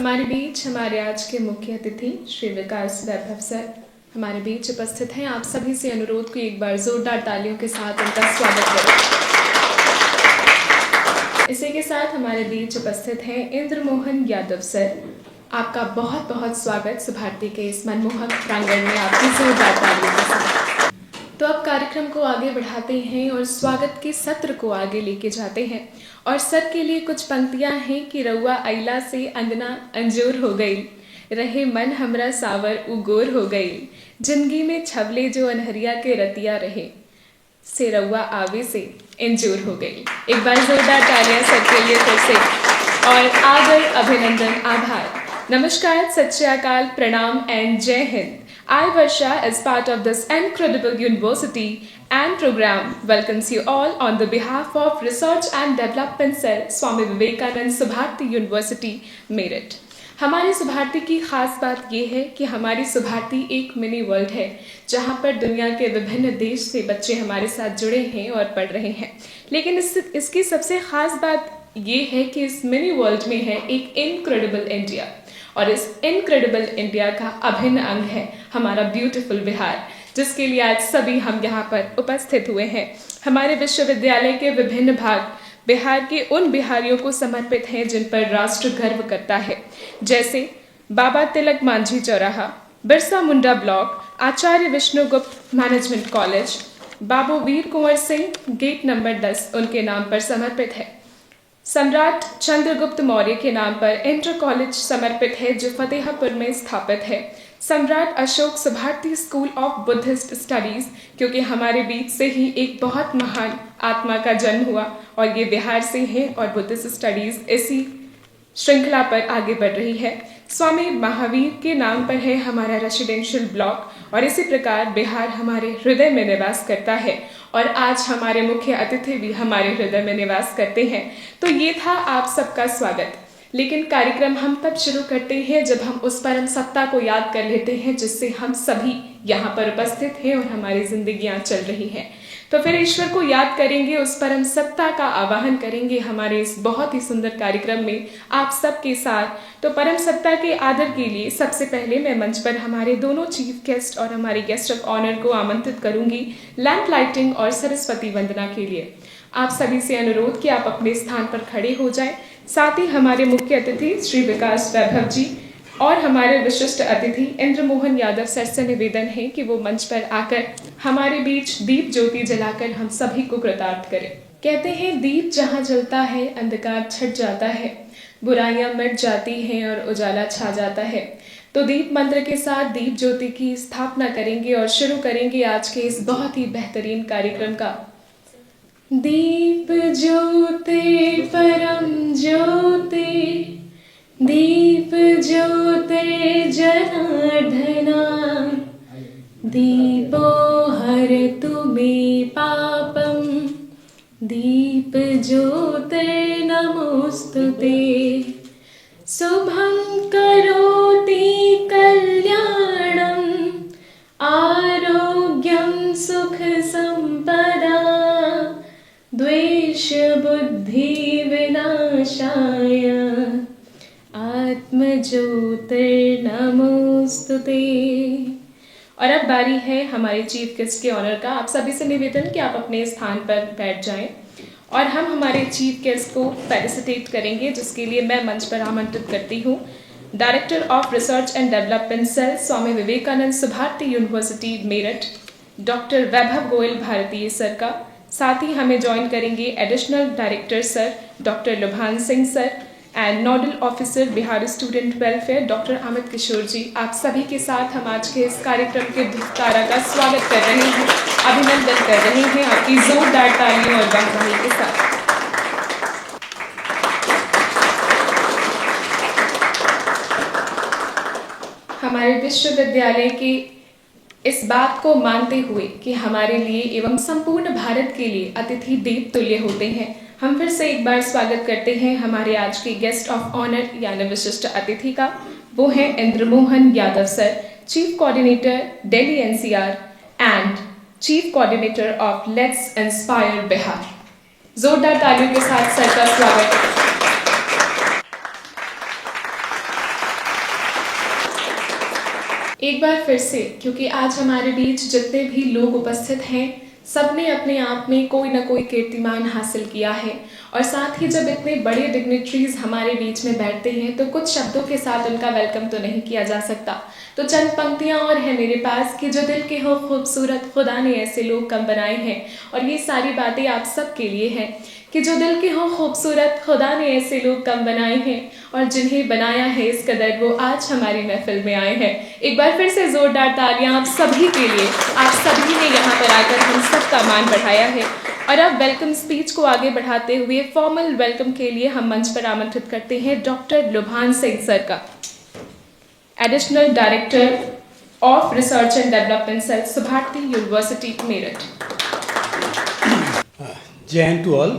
हमारे बीच हमारे आज के मुख्य अतिथि श्री विकास वैभव सर हमारे बीच उपस्थित हैं। आप सभी से अनुरोध को एक बार जोरदार तालियों के साथ उनका स्वागत करें। इसी के साथ हमारे बीच उपस्थित हैं इंद्र मोहन यादव सर। आपका बहुत बहुत स्वागत सुभारती के इस मनमोहक प्रांगण में आपकी जोरदार तालियों के साथ। तो अब कार्यक्रम को आगे बढ़ाते हैं और स्वागत के सत्र को आगे लेके जाते हैं। और सर के लिए कुछ पंक्तियां हैं कि रउआ अइला से अंगना अंजोर हो गई, रहे मन हमरा सावर उगोर हो गई, जिंदगी में छवले जो अनहरिया के रतिया रहे, से रउआ आवे से इंजोर हो गई। एक बार जोरदार तालियां सर के लिए फिर से, और आदर, अभिनंदन, आभार, नमस्कार, सत श्री अकाल, प्रणाम एंड जय Hind. I, Varsha, as part of this incredible university and program, welcomes you all on the behalf of Research and Development Cell, Swami Vivekanand Subharti University, Meerut. हमारी सुभारती की खास बात ये है कि हमारी सुभारती एक मिनी वर्ल्ड है, जहाँ पर दुनिया के विभिन्न देश से बच्चे हमारे साथ जुड़े हैं और पढ़ रहे हैं। लेकिन इसकी सबसे खास बात ये है कि इस मिनी वर्ल्ड में है एक इनक्रेडिबल इंडिया, और इस इनक्रेडिबल इंडिया का अभिन्न अंग है हमारा ब्यूटीफुल बिहार, जिसके लिए आज सभी हम यहाँ पर उपस्थित हुए हैं। हमारे विश्वविद्यालय के विभिन्न भाग बिहार के उन बिहारियों को समर्पित हैं जिन पर राष्ट्र गर्व करता है, जैसे बाबा तिलक मांझी चौराहा, बिरसा मुंडा ब्लॉक, आचार्य विष्णुगुप्त मैनेजमेंट कॉलेज, बाबू वीर कुंवर सिंह गेट नंबर 10 उनके नाम पर समर्पित है। सम्राट चंद्रगुप्त मौर्य के नाम पर इंटर कॉलेज समर्पित है जो फतेहपुर में स्थापित है। सम्राट Ashok Subharti school of Buddhist studies, क्योंकि हमारे बीच से ही एक बहुत महान आत्मा का जन्म हुआ और ये बिहार से है और बुद्धिस्ट स्टडीज इसी श्रृंखला पर आगे बढ़ रही है। स्वामी महावीर के नाम पर है हमारा रेसिडेंशियल ब्लॉक, और इसी प्रकार बिहार हमारे हृदय में निवास करता है, और आज हमारे मुख्य अतिथि भी हमारे हृदय में निवास करते हैं। तो ये था आप सबका स्वागत। लेकिन कार्यक्रम हम तब शुरू करते हैं जब हम उस परम सत्ता को याद कर लेते हैं जिससे हम सभी यहाँ पर उपस्थित हैं और हमारी जिंदगियाँ चल रही हैं। तो फिर ईश्वर को याद करेंगे, उस परम सत्ता का आवाहन करेंगे हमारे इस बहुत ही सुंदर कार्यक्रम में आप सबके साथ। तो परम सत्ता के आदर के लिए सबसे पहले मैं मंच पर हमारे दोनों चीफ गेस्ट और हमारे गेस्ट ऑफ ऑनर को आमंत्रित करूंगी लैंप लाइटिंग और सरस्वती वंदना के लिए। आप सभी से अनुरोध कि आप अपने स्थान पर खड़े हो जाएं। साथ ही हमारे मुख्य अतिथि श्री विकास वैभव जी और हमारे विशिष्ट अतिथि इंद्र मोहन यादव सर से निवेदन है कि वो मंच पर आकर हमारे बीच दीप ज्योति जलाकर हम सभी को कृतार्थ करें। कहते हैं दीप जहाँ जलता है अंधकार छट जाता है, बुराइयां मिट जाती हैं और उजाला छा जाता है। तो दीप मंत्र के साथ दीप ज्योति की स्थापना करेंगे और शुरू करेंगे आज के इस बहुत ही बेहतरीन कार्यक्रम का। दीप ज्योति परम ज्योति, दीप ज्योति जनार्दना, दीपो हरतु मे पापम, दीप ज्योति नमोस्तुते, शुभं करोति कल्याणं, आरोग्यं सुख संपदा, द्वेष बुद्धि विनाशाय, आत्मज्योतिर्नमोस्तुते। और अब बारी है हमारे चीफ गेस्ट के ऑनर का। आप सभी से निवेदन कि आप अपने स्थान पर बैठ जाएं और हम हमारे चीफ गेस्ट को फेलिसिटेट करेंगे, जिसके लिए मैं मंच पर आमंत्रित करती हूँ director of research and development cell, Swami Vivekananda Subharti university Meerut, doctor Vaibhav Goyal Bharatiya sir का। साथ ही हमें ज्वाइन करेंगे additional director sir doctor Lubhan Singh sir and nodal officer Bihar student welfare doctor Amit Kishore ji. आप सभी के साथ हम आज के इस कार्यक्रम के धुतारा का स्वागत कर रहे हैं, अभिनंदन कर रहे हैं आपकी जोरदार तालियों और वाहवाही के साथ। हमारे विश्वविद्यालय के इस बात को मानते हुए कि हमारे लिए एवं संपूर्ण भारत के लिए अतिथि देव तुल्य होते हैं, हम फिर से एक बार स्वागत करते हैं हमारे आज के गेस्ट ऑफ ऑनर यानी विशिष्ट अतिथि का। वो हैं Indra Mohan Yadav sir, chief coordinator Delhi NCR and chief coordinator of let's inspire Bihar. जोरदार तालियों के साथ सर का स्वागत। एक बार फिर से, क्योंकि आज हमारे बीच जितने भी लोग उपस्थित हैं सबने अपने आप में कोई ना कोई कीर्तिमान हासिल किया है। और साथ ही जब इतने बड़े डिग्निटरीज हमारे बीच में बैठते हैं तो कुछ शब्दों के साथ उनका वेलकम तो नहीं किया जा सकता। तो चंद पंक्तियां और हैं मेरे पास कि जो दिल के हो खूबसूरत खुदा ने ऐसे लोग कम बनाए हैं। और ये सारी बातें आप सब के लिए हैं कि जो दिल के हो खूबसूरत खुदा ने ऐसे लोग कम बनाए हैं, और जिन्हें बनाया है इस कदर वो आज हमारी महफिल में आए हैं। एक बार फिर से जोरदार तालियां आप सभी के लिए। आप सभी ने यहाँ पर आकर हम सबका मान बढ़ाया है। और अब वेलकम स्पीच को आगे बढ़ाते हुए फॉर्मल वेलकम के लिए हम मंच पर आमंत्रित करते हैं डॉक्टर लुभान सिंह सर का, additional director of research and development cell, Subharti university Meerut. Jai Hind to all,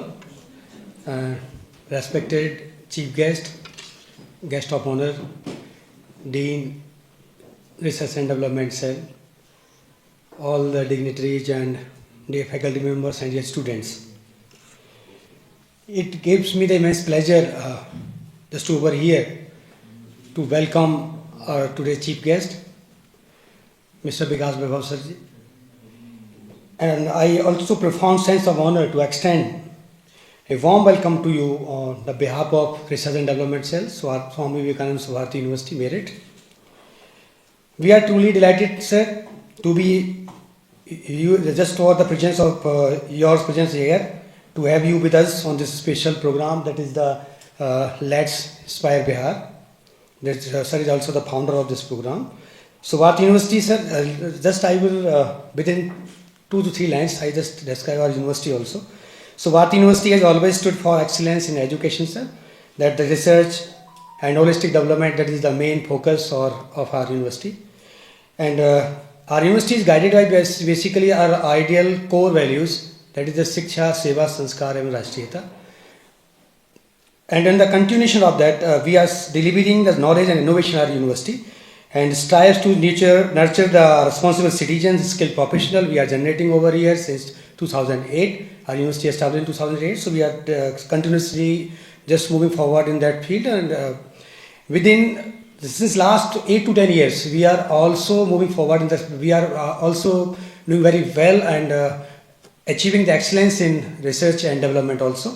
respected chief guest, guest of honor, Dean, Research and Development Cell, all the dignitaries and the faculty members and your students. It gives me the immense pleasure just over here to welcome our today's chief guest, Mr. Vikas Vaibhav sir ji. And I also profound sense of honor to extend a warm welcome to you on the behalf of Research and Development Cell, Swami Vivekananda Subharati University, Meerut. We are truly delighted, sir, to be you just for the presence of your presence here, to have you with us on this special program that is the Let's Inspire Bihar. That sir is also the founder of this program. Subharati University, sir, just I will within 2 to 3 lines, I just describe our university also. So Bharati University has always stood for excellence in education, sir. That the research and holistic development, that is the main focus of our university. And our university is guided by basically our ideal core values, that is the Shiksha, Seva, Sanskar and Rashtriyata. And in the continuation of that, we are delivering the knowledge and innovation at our university, and strives to nurture the responsible citizens, skilled professional. We are generating over here since 2008. Our university established in 2008, so we are continuously just moving forward in that field. And since last 8 to 10 years, we are also moving forward in that. We are also doing very well and achieving the excellence in research and development also.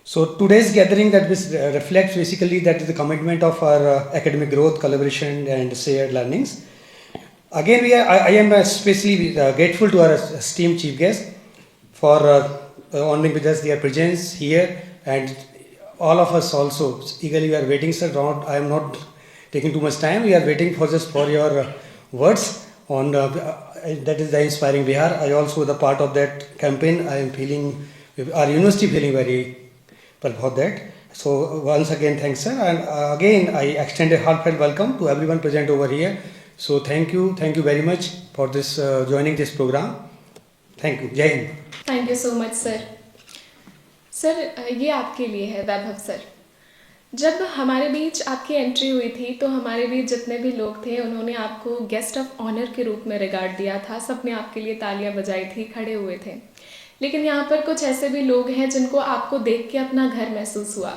So today's gathering that reflects basically that is the commitment of our academic growth, collaboration and shared learnings. Again, I am especially grateful to our esteemed chief guest for honoring with us their presence here, and all of us also eagerly we are waiting, sir. I am not taking too much time. We are waiting for your words on that is the Inspiring Bihar. I also the part of that campaign. I am feeling our university feeling very about that. So once again, thanks, sir. And again, I extend a heartfelt welcome to everyone present over here. So thank you very much for this joining this program. Thank you. Jai Hind. Thank you so much sir. Sir, ये आपके लिए है वैभव sir. जब हमारे बीच आपकी entry हुई थी तो हमारे बीच जितने भी लोग थे उन्होंने आपको गेस्ट ऑफ ऑनर के रूप में रिगार्ड दिया था। सबने आपके लिए तालियां बजाई थी, खड़े हुए थे। लेकिन यहाँ पर कुछ ऐसे भी लोग हैं जिनको आपको देख के अपना घर महसूस हुआ,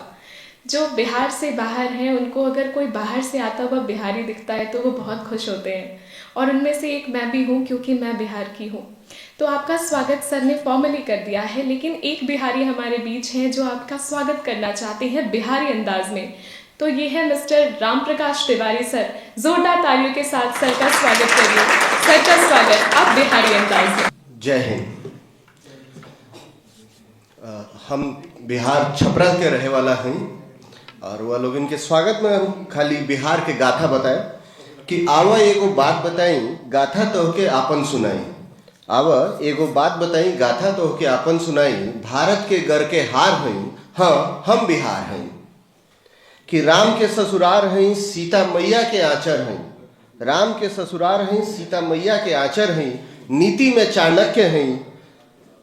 जो बिहार से बाहर हैं। उनको अगर कोई बाहर से आता हुआ बिहारी दिखता है तो वो बहुत खुश होते हैं, और उनमें से एक मैं भी हूँ क्योंकि मैं बिहार की हूँ। तो आपका स्वागत सर ने फॉर्मली कर दिया है, लेकिन एक बिहारी हमारे बीच हैं जो आपका स्वागत करना चाहते हैं बिहारी अंदाज में। तो ये है मिस्टर राम प्रकाश तिवारी सर। जोरदार तालियों के साथ सर का स्वागत करिए। सर का स्वागत आप बिहारी अंदाज में। जय हिंद। हम बिहार छपरा के रहे वाला हैं, और वह लोग इनके स्वागत में हम खाली बिहार के गाथा बताए कि आवा एगो बात बताई गाथा तो के आपन सुनाई। आवा एगो बात बताई गाथा तो के आपन सुनाई। भारत के घर के हार हैं, हाँ हम बिहार हैं। कि राम के ससुरार हैं, सीता मैया के आचर हैं। राम के ससुरार हैं, सीता मैया के आचर हैं। नीति में चाणक्य हैं,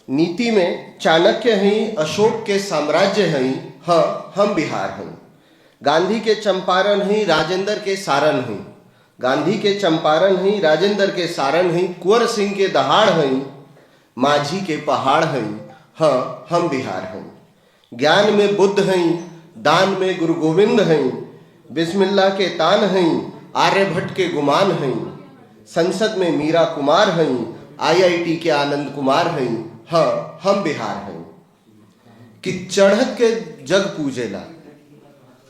नीति में चाणक्य हैं। अशोक के साम्राज्य हैं, हाँ हम बिहार हैं। गांधी के चंपारण हैं, राजेंद्र के सारन हैं। गांधी के चंपारण हैं, राजेंद्र के सारन हैं। कुंवर सिंह के दहाड़ हैं, माझी के पहाड़ हैं, हाँ हम बिहार हैं। ज्ञान में बुद्ध हैं, दान में गुरु गोविंद हैं। बिस्मिल्लाह के तान हैं, आर्यभट्ट के गुमान हैं। संसद में मीरा कुमार हई, IIT के आनंद कुमार हई, हाँ हम बिहार हई। कि चढ़त के जग पूजेला,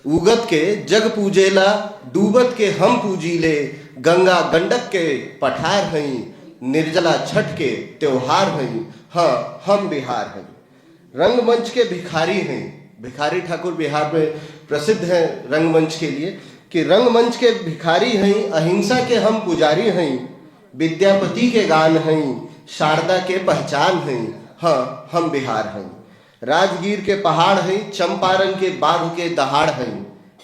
उगत के जग पूजेला, डूबत के हम पूजीले, गंगा गंडक के पठार हई, निर्जला छठ के त्योहार हई, हाँ हम बिहार हई। रंगमंच के भिखारी हैं, भिखारी ठाकुर बिहार में प्रसिद्ध हैं रंगमंच के लिए, कि रंगमंच के भिखारी हैं, अहिंसा के हम पुजारी हैं, विद्यापति के गान हैं, शारदा के पहचान हैं, हाँ हम बिहार हैं। राजगीर के पहाड़ हैं, चंपारण के बाघ के दहाड़ हैं,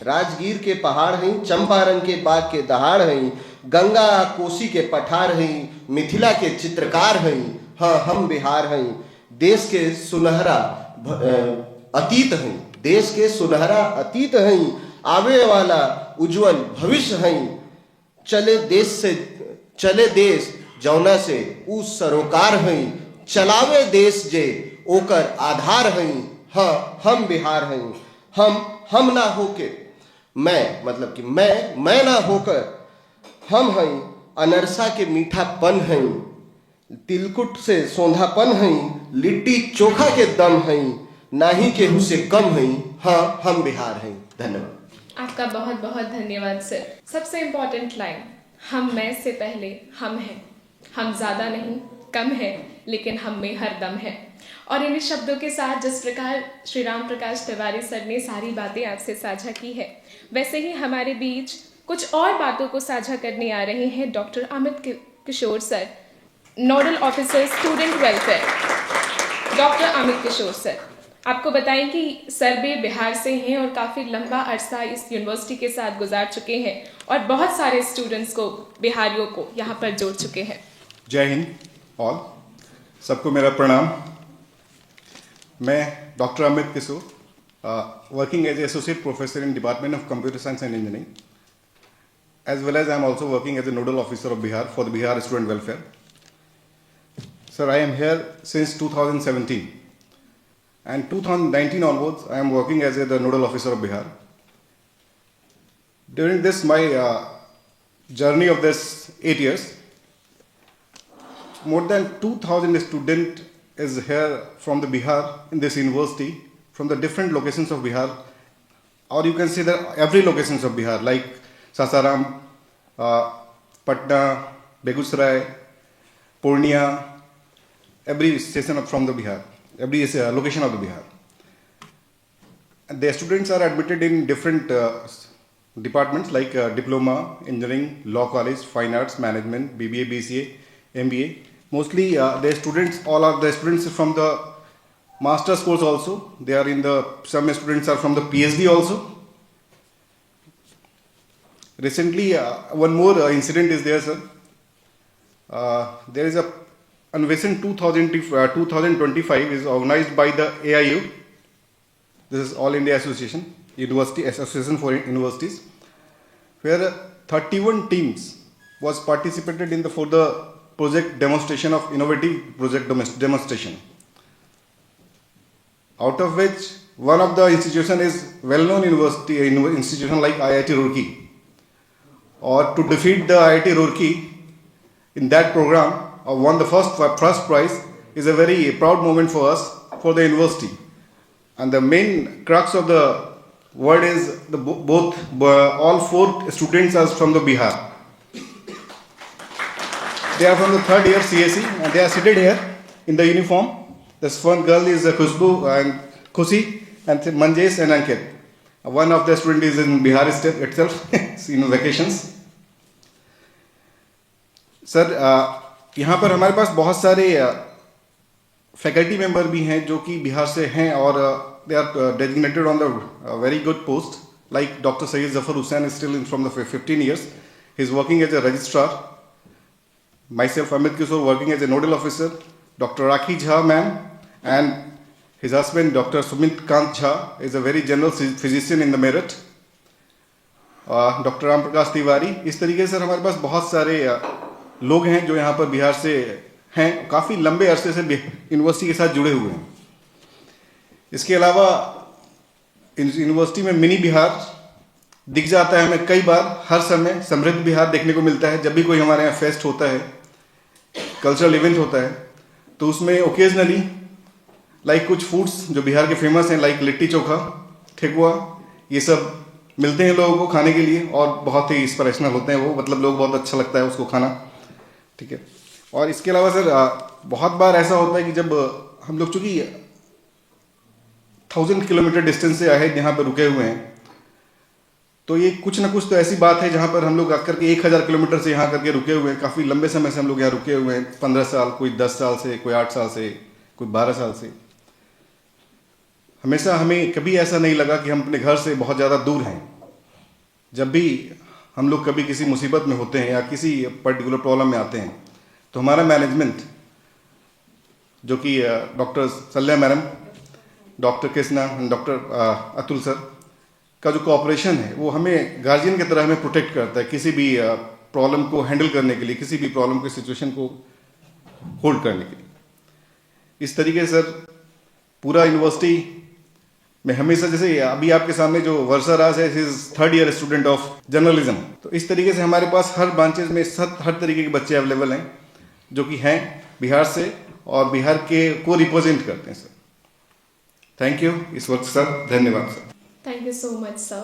राजगीर के पहाड़ हैं, चंपारण के बाघ के दहाड़ हैं, गंगा कोसी के पठार हैं, मिथिला के चित्रकार हैं, हाँ हम बिहार हैं। देश के सुनहरा अतीत हैं, देश के सुनहरा अतीत हैं, आवे वाला उज्जवल भविष्य हैं, चले देश जौना से ऊ सरोकार हैं, चलावे देश जे ओकर आधार हैं, हाँ हम बिहार हैं। हम ना होके मैं, मतलब कि मैं ना होकर हम हैं, अनरसा के मीठापन हैं, तिलकुट से सौंधापन हैं, लिट्टी चोखा के दम हैं, नाही केहू से कम हैं, हाँ हम बिहार हैं। धन्यवाद। आपका बहुत बहुत धन्यवाद सर। सबसे इम्पोर्टेंट लाइन, हम मैं से पहले हम हैं, हम ज़्यादा नहीं कम है, लेकिन हम में हर दम है। और इन शब्दों के साथ जिस प्रकार श्री राम प्रकाश तिवारी सर ने सारी बातें आपसे साझा की है, वैसे ही हमारे बीच कुछ और बातों को साझा करने आ रहे हैं doctor Amit Kishore sir, nodal officer student welfare. Doctor Amit Kishore sir, आपको बताएं कि सर भी बिहार से हैं और काफ़ी लंबा अरसा इस यूनिवर्सिटी के साथ गुजार चुके हैं और बहुत सारे स्टूडेंट्स को, बिहारियों को यहाँ पर जोड़ चुके हैं। जय हिंद ऑल, सबको मेरा प्रणाम। मैं doctor Amit Kishore, working as associate professor in department of computer science and engineering, as well as I am also working as a nodal officer of Bihar for the Bihar Student Welfare. Sir, I am here since 2017 and 2019 onwards I am working as the nodal officer of Bihar. During this my journey of this 8 years, more than 2,000 students is here from the Bihar in this university, from the different locations of Bihar, or you can say that every locations of Bihar like Sasaram, Patna, Begusarai, Purnia, every station from the Bihar, every location of the Bihar. And the students are admitted in different departments like diploma, engineering, law college, fine arts, management, BBA, BCA, MBA. Mostly the students, all are the students from the master's course also. They are in the, some students are from the PhD also. Recently, one more incident is there, sir. There is a Anvesen 2025 is organized by the AIU. This is All India Association, University Association for Universities, where 31 teams was participated in for the project demonstration of innovative project demonstration. Out of which one of the institution is well-known university institution like IIT Roorkee. Or to defeat the IIT Roorkee in that program, won the first prize is a very proud moment for us, for the university. And the main crux of the word is all 4 students are from the Bihar. They are from the 3rd year CSE and they are seated here in the uniform. This one girl is Khushbu and Khushi and Manjesh and Ankit. One of the students is in Bihar state itself, in vacations. Sir, यहाँ पर हमारे पास बहुत सारे faculty member भी हैं जो कि बिहार से हैं और they are designated on the very good post, like doctor Syed Zafar Hussain is still from the 15 years. He is working as a registrar. Myself, Amit Kishore, working as a nodal officer. Dr. Rakhi Jha, ma'am, and his husband, Dr. Sumit Kant Jha, is a very general physician in the merit. Doctor Ram Prakash Tiwari, इस तरीके से हमारे पास बहुत सारे लोग हैं जो यहाँ पर बिहार से हैं, काफ़ी लंबे अरसे से यूनिवर्सिटी के साथ जुड़े हुए हैं. इसके अलावा यूनिवर्सिटी में मिनी बिहार दिख जाता है हमें कई बार, हर समय समृद्ध बिहार देखने को मिलता है। जब भी कोई हमारे यहाँ फेस्ट होता है, कल्चरल इवेंट होता है, तो उसमें ओकेजनली लाइक कुछ फूड्स जो बिहार के फेमस हैं, लाइक लिट्टी चोखा, ठेकुआ, ये सब मिलते हैं लोगों को खाने के लिए, और बहुत ही इंस्पिरेशनल होते हैं वो, मतलब लोग बहुत अच्छा लगता है उसको खाना, ठीक है। और इसके अलावा सर बहुत बार ऐसा होता है कि जब हम लोग चूँकि 1000 किलोमीटर डिस्टेंस से आए यहाँ पर रुके हुए हैं, तो ये कुछ ना कुछ तो ऐसी बात है जहाँ पर हम लोग आकर के 1000 किलोमीटर से यहाँ करके रुके हुए हैं, काफ़ी लंबे समय से हम लोग यहाँ रुके हुए हैं, 15 साल, कोई 10 साल से, कोई 8 साल से, कोई 12 साल से। हमेशा हमें कभी ऐसा नहीं लगा कि हम अपने घर से बहुत ज़्यादा दूर हैं। जब भी हम लोग कभी किसी मुसीबत में होते हैं या किसी पर्टिकुलर प्रॉब्लम में आते हैं, तो हमारा मैनेजमेंट, जो कि doctor Salya madam, doctor Krishna, doctor Atul sir का जो कोऑपरेशन है, वो हमें गार्जियन की तरह हमें प्रोटेक्ट करता है किसी भी प्रॉब्लम को हैंडल करने के लिए, किसी भी प्रॉब्लम की सिचुएशन को होल्ड करने के लिए। इस तरीके से सर पूरा यूनिवर्सिटी में हमेशा, जैसे अभी आपके सामने जो वर्षा राज है, is 3rd year student of journalism, तो इस तरीके से हमारे पास हर ब्रांचेज में हर तरीके के बच्चे अवेलेबल हैं जो कि हैं बिहार से और बिहार के को रिप्रेजेंट करते हैं सर। थैंक यू इस वक्त सर, धन्यवाद sir. Thank you so much, sir.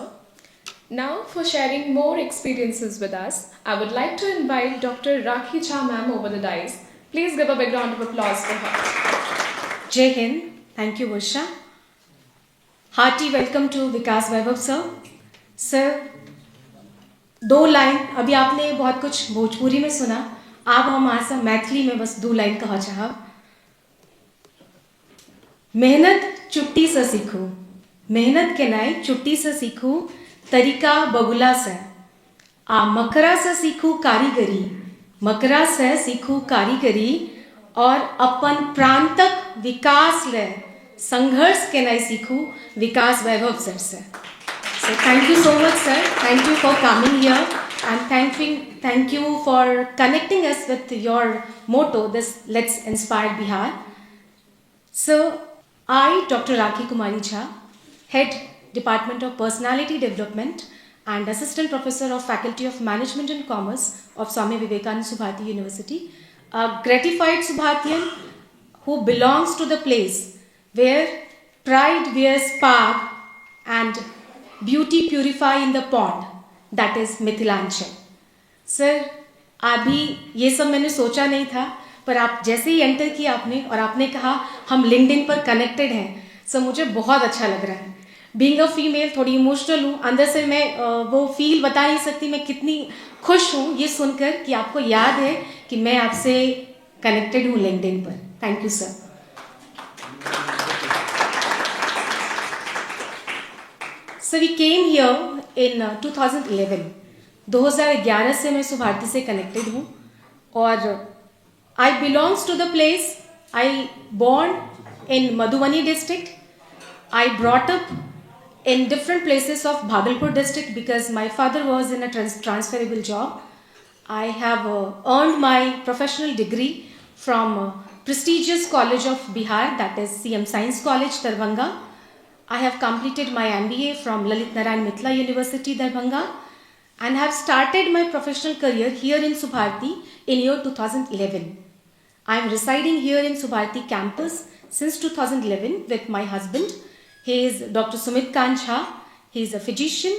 Now, for sharing more experiences with us, I would like to invite Dr. Rakhi Jha ma'am over the dais. Please give a big round of applause for her. Jai Hind. Thank you, Varsha. Hearty welcome to Vikas Vaibhav sir. Sir, 2 line, अभी आपने बहुत कुछ भोजपुरी में सुना, आप हमारे साथ मैथिली में बस 2 लाइन कहा चाह। मेहनत चुट्टी से सीखू, मेहनत के नाई चुट्टी से सीखू, तरीका बबुला से, आ मकरा से सीखू कारीगरी, मकरा से सीखू कारीगरी, और अपन प्रांतक विकास ले संघर्ष के नाई सीखू विकास वैभव सर से। So thank you so much, sir. Thank you for coming here, and thank you for connecting us with your motto, this Let's Inspire Bihar. So I, Dr. Rakhi Kumari Jha, Head Department of Personality Development and Assistant Professor of Faculty of Management and Commerce of Swami Vivekananda Subharati University, a gratified Subhartian who belongs to the place where pride wears spark and beauty purify in the pond, that is Mithilanchal. Sir, अभी ये सब मैंने सोचा नहीं था, पर आप जैसे ही एंटर किया आपने और आपने कहा हम लिंक्डइन पर कनेक्टेड हैं, सो मुझे बहुत अच्छा लग रहा है। बीइंग अ फीमेल थोड़ी इमोशनल हूँ, अंदर से मैं वो फील बता नहीं सकती मैं कितनी खुश हूँ ये सुनकर कि आपको याद है कि मैं आपसे कनेक्टेड हूँ लिंक्डइन पर। Thank you sir. So we came here in 2011. 2011 से मैं सुभारती से कनेक्टेड हूँ और I belongs to the place. I born in Madhubani district. I brought up in different places of Bhagalpur district because my father was in a transferable job. I have earned my professional degree from prestigious college of Bihar, that is CM Science College, Darbhanga. I have completed my MBA from Lalit Narayan Mithila University, Darbhanga, and have started my professional career here in Subharti in year 2011. I am residing here in Subharti campus since 2011 with my husband. He is Dr. Sumit Kant Jha. He is a physician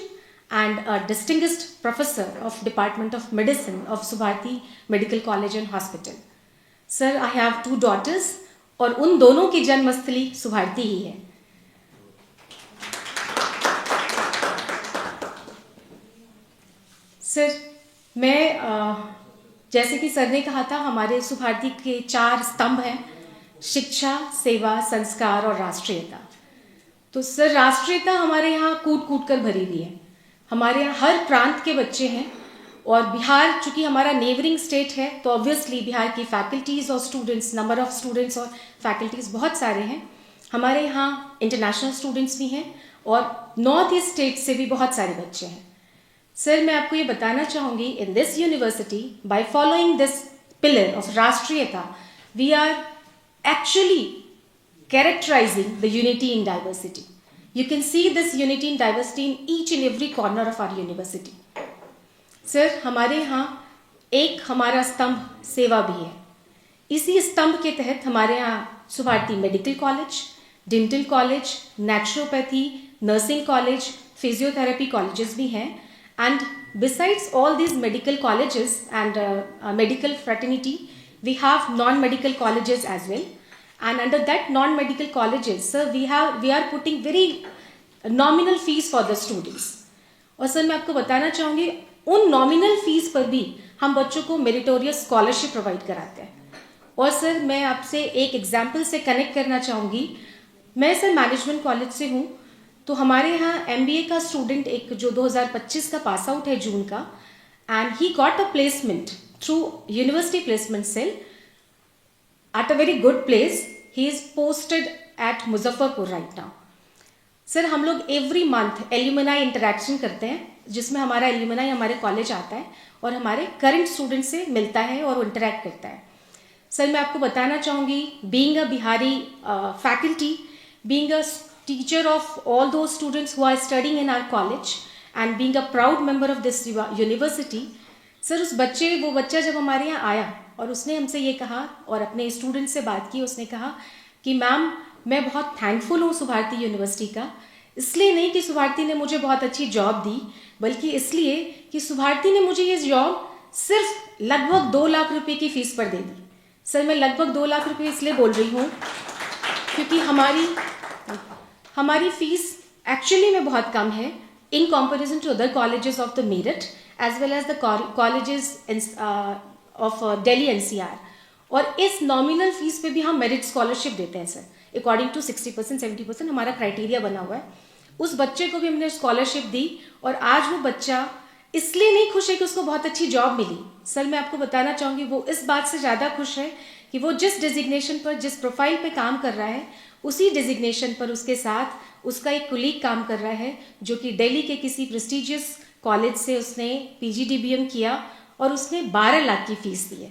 and a distinguished professor of Department of Medicine of Subharti Medical College and Hospital. Sir, I have 2 daughters और उन दोनों की जन्मस्थली सुभारती ही है। Sir, मैं जैसे कि sir ने कहा था हमारे सुभारती के 4 स्तंभ हैं, शिक्षा, सेवा, संस्कार और राष्ट्रीयता। तो सर, राष्ट्रीयता हमारे यहाँ कूट कूट कर भरी हुई है। हमारे यहाँ हर प्रांत के बच्चे हैं और बिहार चूँकि हमारा नेबरिंग स्टेट है तो ऑब्वियसली बिहार की फैकल्टीज़ और स्टूडेंट्स, नंबर ऑफ़ स्टूडेंट्स और फैकल्टीज़ बहुत सारे हैं। हमारे यहाँ इंटरनेशनल स्टूडेंट्स भी हैं और नॉर्थ ईस्ट स्टेट से भी बहुत सारे बच्चे हैं। सर, मैं आपको ये बताना चाहूँगी, in this university by following this pillar of राष्ट्रीयता we are actually characterizing the unity in diversity. You can see this unity and diversity in each and every corner of our university. Sir, हमारे यहाँ एक हमारा स्तंभ सेवा भी है. इसी स्तंभ के तहत हमारे यहाँ Subharti medical college, dental college, naturopathy, nursing college, physiotherapy colleges भी हैं. And besides all these medical colleges and medical fraternity, we have non-medical colleges as well. And under that non-medical colleges, sir, we are putting very nominal fees for the students. और sir मैं आपको बताना चाहूँगी उन nominal fees पर भी हम बच्चों को मेरिटोरियस स्कॉलरशिप प्रोवाइड कराते हैं. और सर मैं आपसे एक एग्जाम्पल से कनेक्ट करना चाहूँगी. मैं सर मैनेजमेंट कॉलेज से हूँ. तो हमारे यहाँ MBA का स्टूडेंट एक जो 2025 का पास आउट है जून का, and he got a placement through university placement cell at a very good place. He is posted at Muzaffarpur right now. Sir हम लोग एवरी मंथ एल्यूमिनाई इंटरेक्शन करते हैं, जिसमें हमारा एल्यूमिनाई हमारे कॉलेज आता है और हमारे करंट स्टूडेंट से मिलता है और इंटरेक्ट करता है. सर मैं आपको बताना चाहूँगी, being a Bihari faculty, being a teacher of all those students who are studying in our college and being a proud member of this university, sir वो बच्चा जब हमारे यहाँ आया और उसने हमसे ये कहा और अपने स्टूडेंट से बात की, उसने कहा कि मैम मैं बहुत थैंकफुल हूँ सुभारती यूनिवर्सिटी का, इसलिए नहीं कि सुभारती ने मुझे बहुत अच्छी जॉब दी, बल्कि इसलिए कि सुभारती ने मुझे ये जॉब सिर्फ लगभग 2 लाख रुपए की फीस पर दे दी. सर मैं लगभग 2 लाख रुपए इसलिए बोल रही हूँ क्योंकि हमारी फीस एक्चुअली में बहुत कम है in comparison to other colleges of the Meerut as well as the colleges of Delhi NCR. और इस नॉमिनल फीस पे भी हम मेरिट स्कॉलरशिप देते हैं सर, अकॉर्डिंग टू 60% 70% हमारा क्राइटेरिया बना हुआ है. उस बच्चे को भी हमने स्कॉलरशिप दी और आज वो बच्चा इसलिए नहीं खुश है कि उसको बहुत अच्छी जॉब मिली. सर मैं आपको बताना चाहूँगी वो इस बात से ज़्यादा खुश है कि वो जिस डिजिग्नेशन पर, जिस प्रोफाइल पे काम कर रहा है, उसी डिजिग्नेशन पर उसके साथ उसका एक कुलीग काम कर रहा है जो कि दिल्ली के किसी प्रेस्टिजियस कॉलेज से उसने PGDBM किया और उसने 12 लाख की फीस दी है.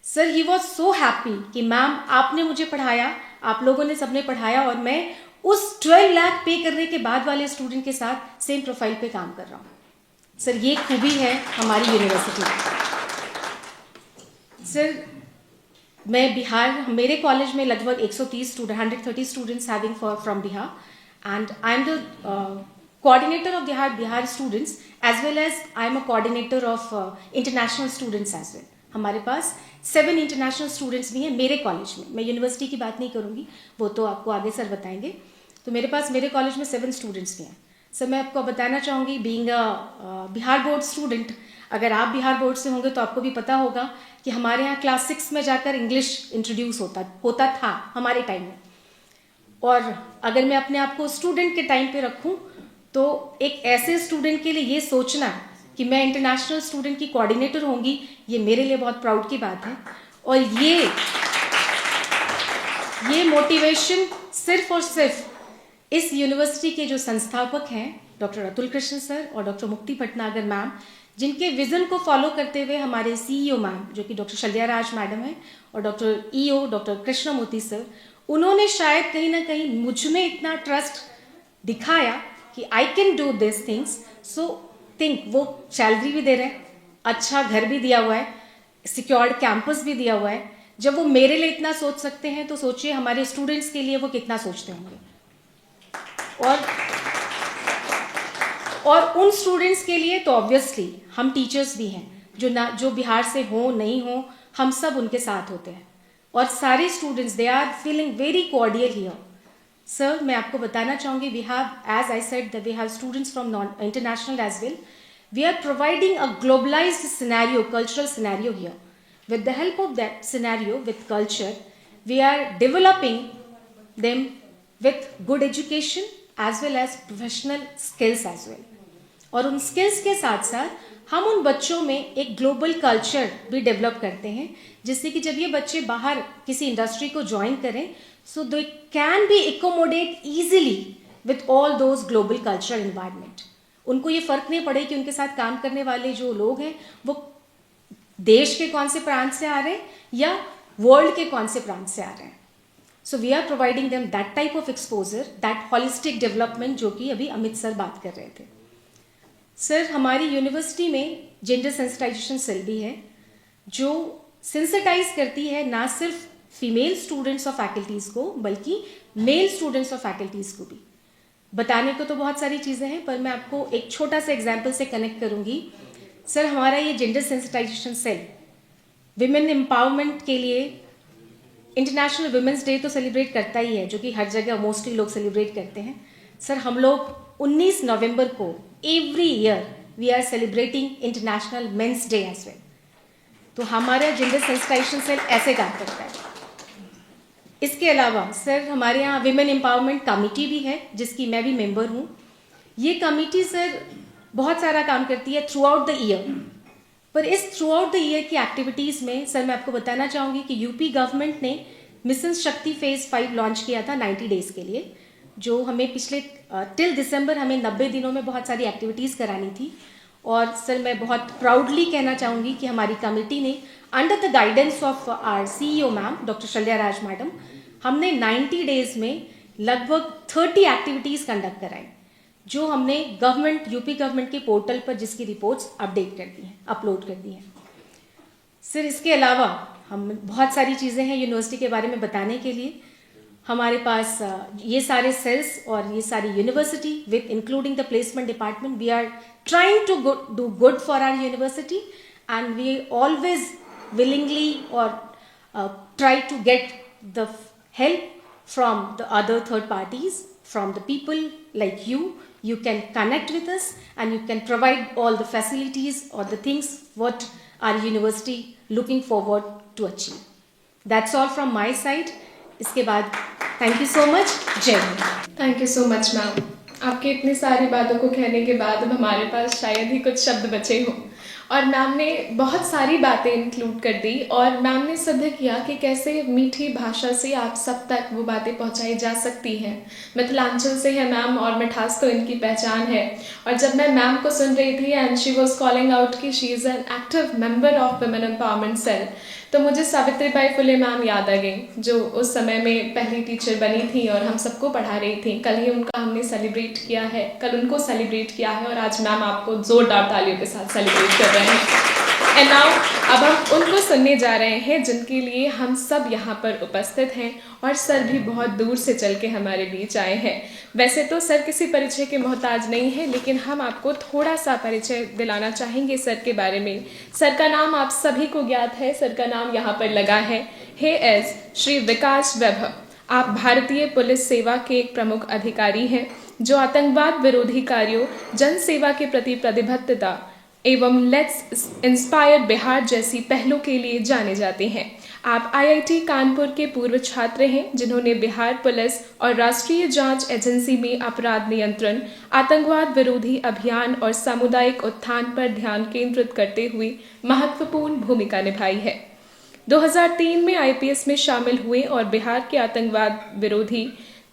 Sir he was so happy कि मैम आपने मुझे पढ़ाया, आप लोगों ने सबने पढ़ाया और मैं उस 12 लाख पे करने के बाद वाले स्टूडेंट के साथ सेम प्रोफाइल पे काम कर रहा हूँ. सर ये खूबी है हमारी यूनिवर्सिटी की. सर मैं बिहार, मेरे कॉलेज में लगभग 130 students having from Bihar, and I am the coordinator of Bihar students as well as I am a coordinator of international students as well. हमारे पास 7 इंटरनेशनल स्टूडेंट्स भी हैं मेरे कॉलेज में. मैं यूनिवर्सिटी की बात नहीं करूँगी, वो तो आपको आगे सर बताएंगे. तो मेरे कॉलेज में 7 स्टूडेंट्स भी हैं. सर मैं आपको बताना चाहूँगी, being a Bihar board student, अगर आप बिहार बोर्ड से होंगे तो आपको भी पता होगा कि हमारे यहाँ क्लास 6 में जाकर इंग्लिश इंट्रोड्यूस होता था हमारे टाइम में. और अगर मैं अपने आप को स्टूडेंट के टाइम पे रखूँ तो एक ऐसे स्टूडेंट के लिए ये सोचना कि मैं इंटरनेशनल स्टूडेंट की कोऑर्डिनेटर होंगी, ये मेरे लिए बहुत प्राउड की बात है. और ये मोटिवेशन सिर्फ और सिर्फ इस यूनिवर्सिटी के जो संस्थापक हैं डॉक्टर अतुल कृष्ण सर और डॉक्टर मुक्ति भटनागर मैम, जिनके विजन को फॉलो करते हुए हमारे CEO मैम जो कि डॉक्टर शल्याराज मैडम है और doctor EO doctor Krishnamurthy sir, उन्होंने शायद कहीं ना कहीं मुझ में इतना ट्रस्ट दिखाया कि I can do this things. So think वो सैलरी भी दे रहे हैं, अच्छा घर भी दिया हुआ है, सिक्योर्ड कैंपस भी दिया हुआ है. जब वो मेरे लिए इतना सोच सकते हैं तो सोचिए हमारे स्टूडेंट्स के लिए वो कितना सोचते होंगे. और उन स्टूडेंट्स के लिए तो ऑब्वियसली हम टीचर्स भी हैं जो बिहार से हो नहीं हो, हम सब उनके साथ होते हैं. और सारे students they are feeling very cordial here. Sir मैं आपको बताना चाहूँगी, we have, as I said, that we have students from international as well. We are providing a globalized scenario, cultural scenario here. With the help of that scenario, with culture, we are developing them with good education as well as professional skills as well. और उन skills के साथ साथ हम उन बच्चों में एक global culture भी develop करते हैं, जिससे कि जब ये बच्चे बाहर किसी इंडस्ट्री को ज्वाइन करें, so they can be accommodate easily with all those global cultural environment. उनको ये फर्क नहीं पड़े कि उनके साथ काम करने वाले जो लोग हैं वो देश के कौन से प्रांत से आ रहे हैं या वर्ल्ड के कौन से प्रांत से आ रहे हैं. So we are providing them that type of exposure, that holistic development जो कि अभी अमित सर बात कर रहे थे। सर, हमारी यूनिवर्सिटी में जेंडर सेंसिटाइजेशन सेल भी है जो सेंसिटाइज करती है ना सिर्फ फीमेल स्टूडेंट्स और फैकल्टीज़ को बल्कि मेल स्टूडेंट्स और फैकल्टीज़ को भी। बताने को तो बहुत सारी चीज़ें हैं पर मैं आपको एक छोटा सा एग्जाम्पल से कनेक्ट करूँगी। सर, हमारा ये gender sensitization cell women empowerment के लिए इंटरनेशनल वुमेंस डे तो सेलिब्रेट करता ही है, जो कि हर जगह मोस्टली लोग सेलिब्रेट करते हैं। सर, हम लोग 19 नवंबर को every year we are celebrating international men's day as well. तो हमारा जेंडर सेंसिटाइजेशन सेल ऐसे काम करता है। इसके अलावा सर, हमारे यहाँ विमेन एम्पावरमेंट कमेटी भी है जिसकी मैं भी मेंबर हूँ। ये कमेटी सर बहुत सारा काम करती है थ्रू आउट द ईयर, पर इस थ्रू आउट द ईयर की एक्टिविटीज़ में सर मैं आपको बताना चाहूँगी कि यूपी गवर्नमेंट ने मिशन शक्ति फेज़ 5 लॉन्च किया था 90 डेज़ के लिए, जो हमें पिछले टिल दिसंबर हमें 90 दिनों में बहुत सारी एक्टिविटीज़ करानी थी। और सर, मैं बहुत प्राउडली कहना चाहूँगी कि हमारी कमेटी ने under the guidance of our CEO ma'am doctor Shalya Raj madam, हमने 90 डेज़ में लगभग 30 एक्टिविटीज़ कंडक्ट कराई, जो हमने यूपी गवर्नमेंट के पोर्टल पर जिसकी रिपोर्ट्स अपडेट कर दी हैं, अपलोड कर दी हैं। सर, इसके अलावा हम बहुत सारी चीज़ें हैं यूनिवर्सिटी के बारे में बताने के लिए। हमारे पास ये सारे सेल्स और ये सारी university with including the placement department, we are trying to do good for our university, and we always willingly or try to get the help from the other third parties, from the people like you. You can connect with us and you can provide all the facilities or the things what our university looking forward to achieve. That's all from my side. इसके बाद thank you so much. जय हिंद। Thank you so much ma'am. आपकी इतनी सारी बातों को कहने के बाद अब हमारे पास शायद ही कुछ शब्द बचे हों, और मैम ने बहुत सारी बातें इंक्लूड कर दी और मैम ने सिद्ध किया कि कैसे मीठी भाषा से आप सब तक वो बातें पहुंचाई जा सकती हैं। मिथिलांचल से है मैम और मिठास तो इनकी पहचान है। और जब मैं मैम को सुन रही थी and she was calling out कि she is an active member of women empowerment cell, तो मुझे सावित्रीबाई फुले मैम याद आ गई, जो उस समय में पहली टीचर बनी थी और हम सबको पढ़ा रही थी। कल ही उनका हमने सेलिब्रेट किया है, कल उनको सेलिब्रेट किया है और आज मैम आपको जोरदार तालियों के साथ सेलिब्रेट कर रहे हैं। एंड नाउ अब हम उनको सुनने जा रहे हैं जिनके लिए हम सब यहाँ पर उपस्थित हैं, और सर भी बहुत दूर से चल के हमारे बीच आए हैं। वैसे तो सर किसी परिचय के मोहताज नहीं है, लेकिन हम आपको थोड़ा सा परिचय दिलाना चाहेंगे सर के बारे में। सर का नाम आप सभी को ज्ञात है, सर का नाम यहाँ पर लगा है, हे एस श्री विकास वैभव। आप भारतीय पुलिस सेवा के एक प्रमुख अधिकारी हैं जो आतंकवाद विरोधी कार्यों, जन सेवा के प्रति प्रतिबद्धता एवं लेट्स इंस्पायर बिहार जैसी पहलों के लिए जाने जाते हैं। आप IIT कानपुर के पूर्व छात्र हैं जिन्होंने बिहार पुलिस और राष्ट्रीय जांच एजेंसी में अपराध नियंत्रण, आतंकवाद विरोधी अभियान और सामुदायिक उत्थान पर ध्यान केंद्रित करते हुए महत्वपूर्ण भूमिका निभाई है। 2003 में IPS में शामिल हुए और बिहार के आतंकवाद विरोधी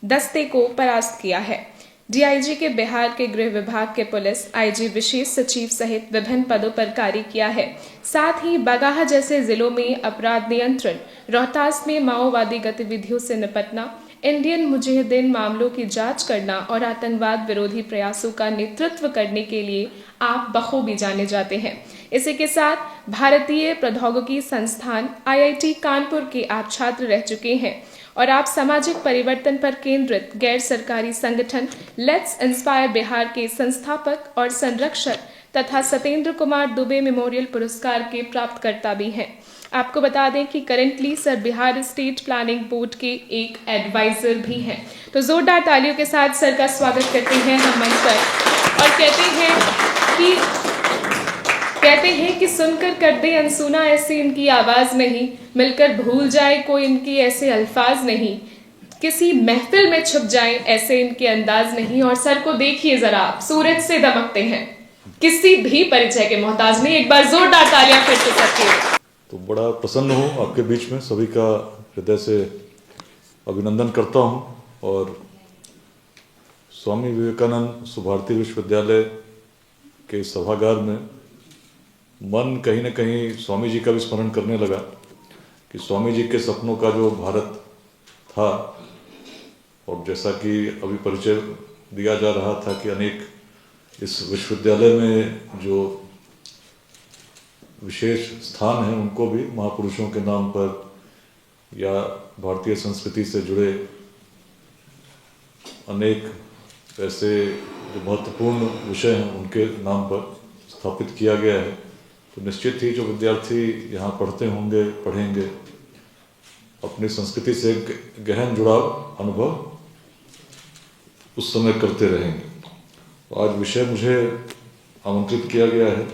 दस्ते को परास्त किया है। DIG के बिहार के गृह विभाग के पुलिस IG विशेष सचिव सहित विभिन्न पदों पर कार्य किया है। साथ ही बगाहा जैसे जिलों में अपराध नियंत्रण, रोहतास में माओवादी गतिविधियों से निपटना, इंडियन मुजाहिदीन मामलों की जांच करना और आतंकवाद विरोधी प्रयासों का नेतृत्व करने के लिए आप बखूबी जाने जाते हैं। इसी के साथ भारतीय प्रौद्योगिकी संस्थान IIT कानपुर के आप छात्र रह चुके हैं और आप सामाजिक परिवर्तन पर केंद्रित गैर सरकारी संगठन लेट्स इंस्पायर बिहार के संस्थापक और संरक्षक तथा सत्येंद्र कुमार दुबे मेमोरियल पुरस्कार के प्राप्तकर्ता भी हैं। आपको बता दें कि currently sir Bihar state planning board के एक एडवाइजर भी हैं। तो जोरदार तालियों के साथ सर का स्वागत करते हैं हम मंच पर और कहते हैं कि सुनकर कर दे अनसुना ऐसी इनकी आवाज़ नहीं, मिलकर भूल जाए कोई इनकी ऐसे अल्फाज नहीं, किसी महफिल में छुप जाए ऐसे इनके अंदाज नहीं। और सर को देखिए जरा, आप सूरज से दमकते हैं, किसी भी परिचय के मोहताज नहीं। एक बार जोरदार तालियां फिर से सबके। तो बड़ा प्रसन्न हूँ आपके बीच में, सभी का हृदय से अभिनंदन करता हूँ। और स्वामी विवेकानंद सुभारती विश्वविद्यालय के सभागार में मन कहीं न कहीं स्वामी जी का भी स्मरण करने लगा कि स्वामी जी के सपनों का जो भारत था। और जैसा कि अभी परिचय दिया जा रहा था कि अनेक इस विश्वविद्यालय में जो विशेष स्थान हैं उनको भी महापुरुषों के नाम पर या भारतीय संस्कृति से जुड़े अनेक ऐसे जो महत्वपूर्ण विषय हैं उनके नाम पर स्थापित किया गया है। तो निश्चित ही जो विद्यार्थी यहाँ पढ़ते होंगे, पढ़ेंगे, अपनी संस्कृति से गहन जुड़ाव अनुभव उस समय करते रहेंगे। तो आज विषय मुझे आमंत्रित किया गया है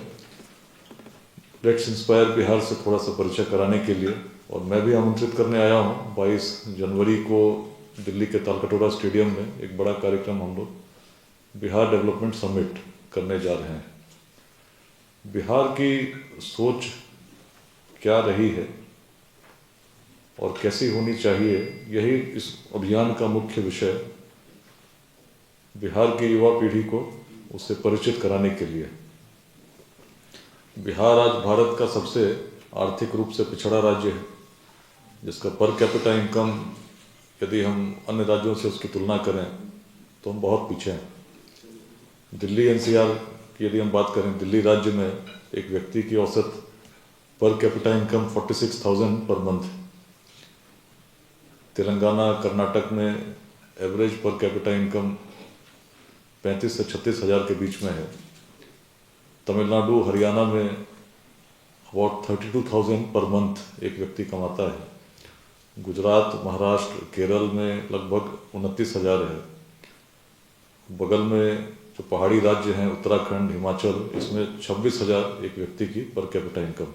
लेट्स इंस्पायर बिहार से थोड़ा सा परिचय कराने के लिए, और मैं भी आमंत्रित करने आया हूँ। 22 जनवरी को दिल्ली के तालकटोरा स्टेडियम में एक बड़ा कार्यक्रम हम लोग बिहार डेवलपमेंट समिट करने जा रहे हैं। बिहार की सोच क्या रही है और कैसी होनी चाहिए, यही इस अभियान का मुख्य विषय, बिहार की युवा पीढ़ी को उससे परिचित कराने के लिए। बिहार आज भारत का सबसे आर्थिक रूप से पिछड़ा राज्य है, जिसका पर कैपिटा इनकम यदि हम अन्य राज्यों से उसकी तुलना करें तो हम बहुत पीछे हैं। दिल्ली एनसीआर की यदि हम बात करें, दिल्ली राज्य में एक व्यक्ति की औसत per capita income 46,000 per month. Telangana, Karnataka में एवरेज पर कैपिटा इनकम 35 से 36 हज़ार के बीच में है। तमिलनाडु, हरियाणा में अबाउट 32,000 पर मंथ एक व्यक्ति कमाता है। गुजरात, महाराष्ट्र, केरल में लगभग 29,000 है। बगल में जो पहाड़ी राज्य हैं, उत्तराखंड, हिमाचल, इसमें 26,000 एक व्यक्ति की per capita income.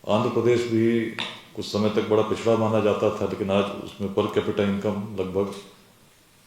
Andhra Pradesh भी कुछ समय तक बड़ा पिछड़ा माना जाता था, लेकिन आज उसमें पर कैपिटा इनकम लगभग